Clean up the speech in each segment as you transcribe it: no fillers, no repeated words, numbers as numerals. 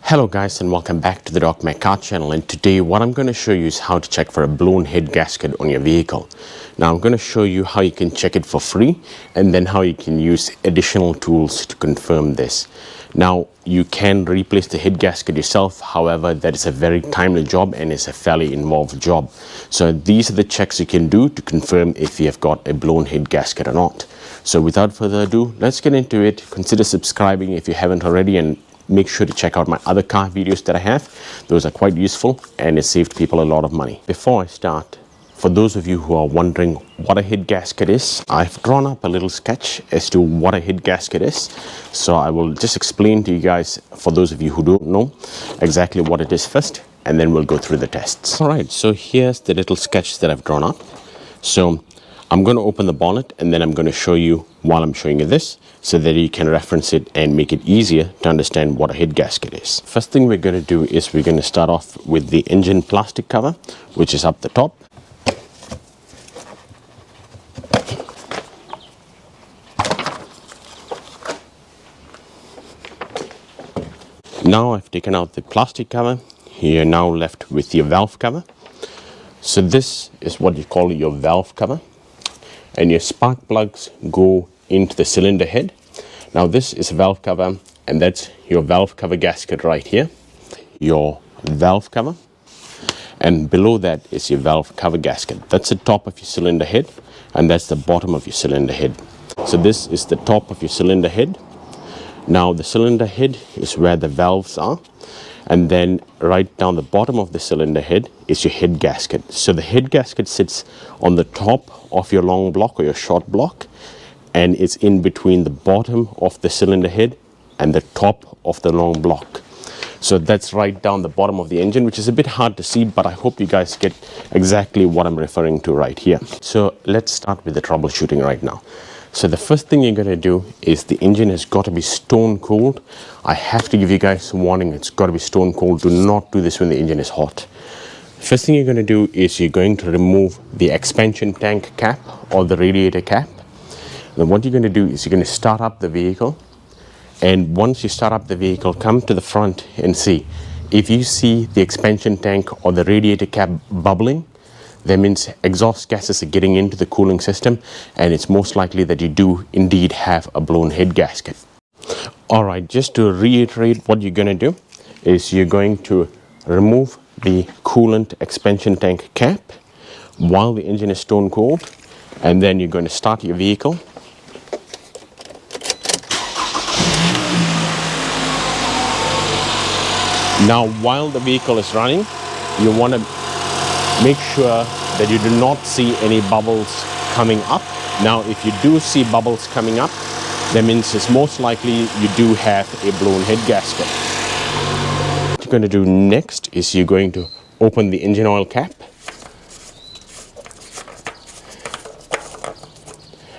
Hello guys, and welcome back to the Doc My Car channel, and today what I'm going to show you is how to check for a blown head gasket on your vehicle. Now I'm going to show you how you can check it for free and then how you can use additional tools to confirm this. Now you can replace the head gasket yourself, however that is a very timely job and it's a fairly involved job. So these are the checks you can do to confirm if you have got a blown head gasket or not. So without further ado, let's get into it. Consider subscribing if you haven't already, and make sure to check out my other car videos that I have. Those are quite useful and it saved people a lot of money. Before I start, for those of you who are wondering what a head gasket is, I've drawn up a little sketch as to what a head gasket is. So I will just explain to you guys, for those of you who don't know, exactly what it is first, and then we'll go through the tests. Alright, so here's the little sketch that I've drawn up. So I'm going to open the bonnet and then I'm going to show you while I'm showing you this, so that you can reference it and make it easier to understand what a head gasket is. First thing we're going to do is we're going to start off with the engine plastic cover, which is up the top. Now I've taken out the plastic cover. You're now left with your valve cover. So this is what you call your valve cover, and your spark plugs go into the cylinder head. Now this is a valve cover, and that's your valve cover gasket right here, your valve cover, and below that is your valve cover gasket. That's the top of your cylinder head, and that's the bottom of your cylinder head. So this is the top of your cylinder head. Now the cylinder head is where the valves are, and then right down the bottom of the cylinder head is your head gasket. So the head gasket sits on the top of your long block or your short block, and it's in between the bottom of the cylinder head and the top of the long block. So that's right down the bottom of the engine, which is a bit hard to see, but I hope you guys get exactly what I'm referring to right here. So let's start with the troubleshooting right now. So the first thing you're going to do is the engine has got to be stone cold. I have to give you guys a warning, it's got to be stone cold. Do not do this when the engine is hot. First thing you're going to do is you're going to remove the expansion tank cap or the radiator cap. Then what you're going to do is you're going to start up the vehicle, and once you start up the vehicle, come to the front and see. If you see the expansion tank or the radiator cap bubbling, that means exhaust gases are getting into the cooling system, and it's most likely that you do indeed have a blown head gasket. Alright, just to reiterate, what you're going to do is you're going to remove the coolant expansion tank cap while the engine is stone cold, and then you're going to start your vehicle. Now while the vehicle is running, you want to make sure that you do not see any bubbles coming up. Now if you do see bubbles coming up, that means it's most likely you do have a blown head gasket. What you're going to do next is you're going to open the engine oil cap.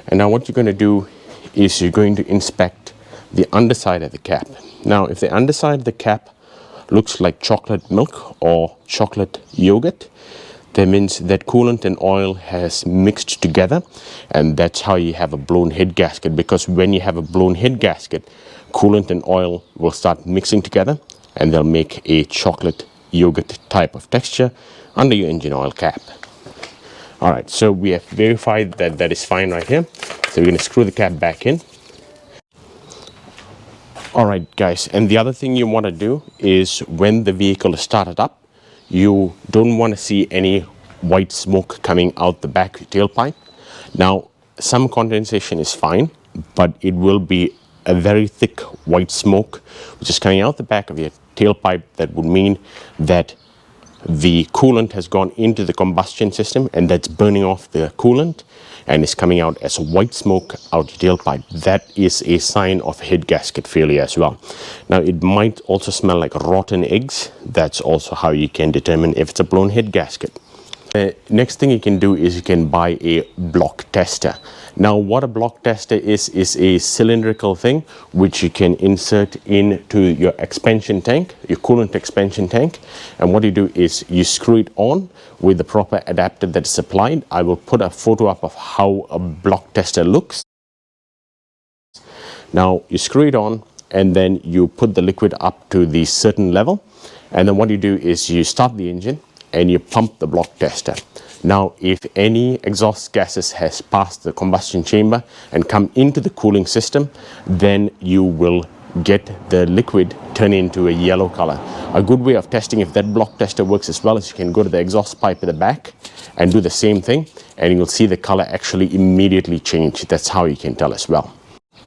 And now what you're going to do is you're going to inspect the underside of the cap. Now if the underside of the cap looks like chocolate milk or chocolate yogurt, that means that coolant and oil has mixed together, and that's how you have a blown head gasket. Because when you have a blown head gasket, coolant and oil will start mixing together and they'll make a chocolate yogurt type of texture under your engine oil cap. Alright, so we have verified that that is fine right here. So we're going to screw the cap back in. Alright guys, and the other thing you want to do is when the vehicle is started up, you don't want to see any white smoke coming out the back of your tailpipe. Now some condensation is fine, but it will be a very thick white smoke which is coming out the back of your tailpipe. That would mean that the coolant has gone into the combustion system, and that's burning off the coolant and is coming out as white smoke out your tailpipe. That is a sign of head gasket failure as well. Now it might also smell like rotten eggs. That's also how you can determine if it's a blown head gasket. Next thing you can do is you can buy a block tester. Now what a block tester is a cylindrical thing which you can insert into your expansion tank, your coolant expansion tank, and what you do is you screw it on with the proper adapter that's supplied. I will put a photo up of how a block tester looks. Now you screw it on, and then you put the liquid up to the certain level, and then what you do is you start the engine and you pump the block tester. Now, if any exhaust gases has passed the combustion chamber and come into the cooling system, then you will get the liquid turn into a yellow color. A good way of testing if that block tester works as well is you can go to the exhaust pipe at the back and do the same thing, and you'll see the color actually immediately change. That's how you can tell as well.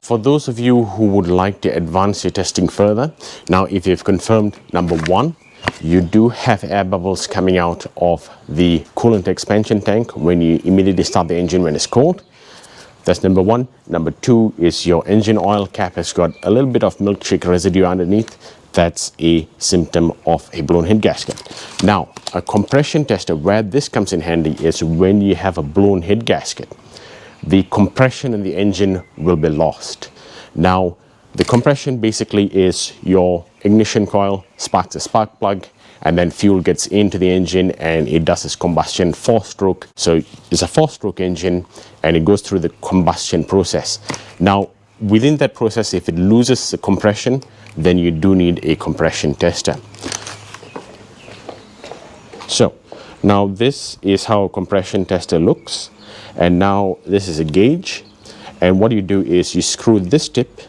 For those of you who would like to advance your testing further, now if you've confirmed number one, you do have air bubbles coming out of the coolant expansion tank when you immediately start the engine when it's cold. That's number one. Number two is your engine oil cap has got a little bit of milkshake residue underneath. That's a symptom of a blown head gasket. Now, a compression tester, where this comes in handy is when you have a blown head gasket. The compression in the engine will be lost. Now, the compression basically is your ignition coil sparks a spark plug, and then fuel gets into the engine and it does its combustion 4-stroke. So it's a 4-stroke engine and it goes through the combustion process. Now, within that process, if it loses the compression, then you do need a compression tester. So now this is how a compression tester looks. And now this is a gauge. And what you do is you screw this tip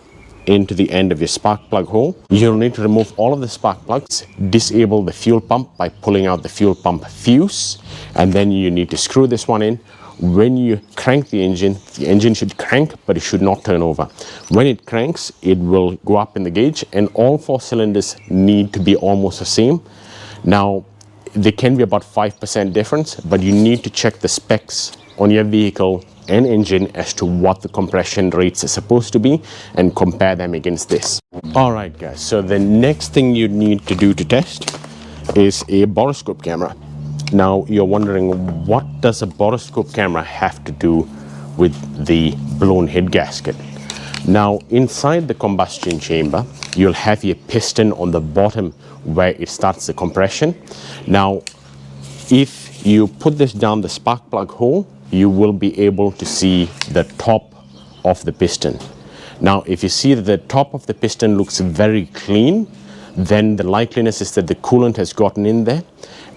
into the end of your spark plug hole. You'll need to remove all of the spark plugs, disable the fuel pump by pulling out the fuel pump fuse, and then you need to screw this one in. When you crank the engine should crank, but it should not turn over. When it cranks, it will go up in the gauge, and all 4 cylinders need to be almost the same. Now, there can be about 5% difference, but you need to check the specs on your vehicle and engine as to what the compression rates are supposed to be and compare them against this. Alright guys, so the next thing you need to do to test is a Boroscope camera. Now you're wondering, what does a Boroscope camera have to do with the blown head gasket? Now inside the combustion chamber, you'll have your piston on the bottom where it starts the compression. Now if you put this down the spark plug hole, you will be able to see the top of the piston. Now, if you see that the top of the piston looks very clean, then the likeliness is that the coolant has gotten in there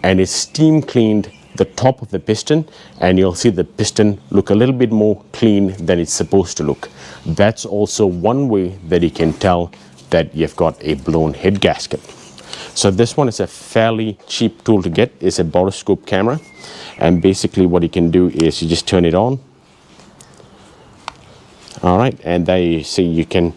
and it's steam cleaned the top of the piston, and you'll see the piston look a little bit more clean than it's supposed to look. That's also one way that you can tell that you've got a blown head gasket. So this one is a fairly cheap tool to get. It's a Boroscope camera, and basically what you can do is you just turn it on. All right, and there you see, you can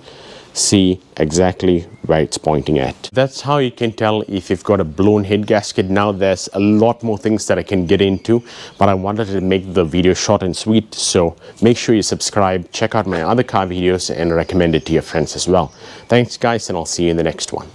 see exactly where it's pointing at. That's how you can tell if you've got a blown head gasket. Now there's a lot more things that I can get into, but I wanted to make the video short and sweet, so make sure you subscribe, check out my other car videos, and recommend it to your friends as well. Thanks guys, and I'll see you in the next one.